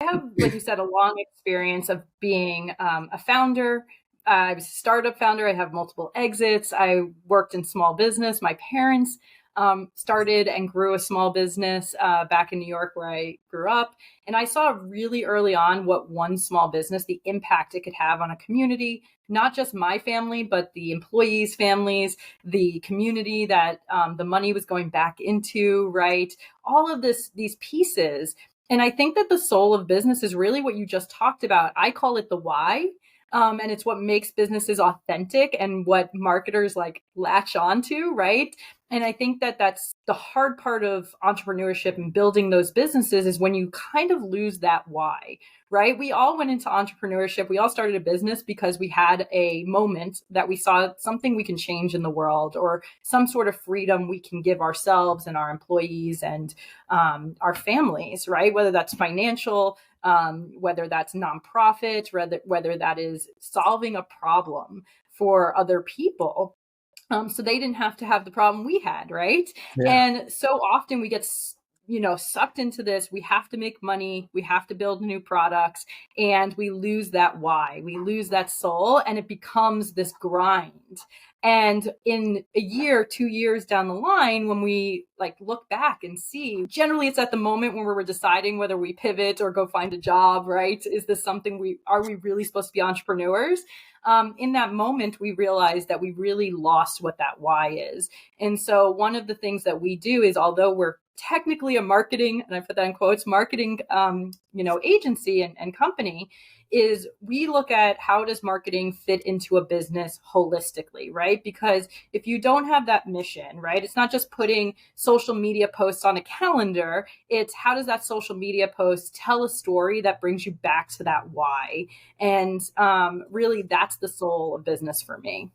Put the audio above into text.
I have, like you said, a long experience of being a founder. I was a startup founder. I have multiple exits. I worked in small business. My parents started and grew a small business back in New York where I grew up. And I saw really early on what one small business, the impact it could have on a community, not just my family, but the employees' families, the community that the money was going back into, right? All of these pieces. And I think that the soul of business is really what you just talked about. I call it the why. And it's what makes businesses authentic and what marketers like latch onto, right? And I think that that's the hard part of entrepreneurship and building those businesses is when you kind of lose that why, right? We all went into entrepreneurship. We all started a business because we had a moment that we saw something we can change in the world or some sort of freedom we can give ourselves and our employees and our families, right? Whether that's financial, whether that's nonprofit, whether that is solving a problem for other people. So they didn't have to have the problem we had, right? Yeah. And so often we get sucked into this. We have to make money, we have to build new products, and we lose that why, we lose that soul, and it becomes this grind. And in a year, 2 years down the line, when we like look back and see, generally it's at the moment when we're deciding whether we pivot or go find a job, right? Is this something are we really supposed to be entrepreneurs? In that moment, we realize that we really lost what that why is. And so one of the things that we do is, although we're technically a marketing, and I put that in quotes, marketing, agency and company, is we look at how does marketing fit into a business holistically, right? Because if you don't have that mission, right, it's not just putting social media posts on a calendar, it's how does that social media post tell a story that brings you back to that why? And really, that's the soul of business for me.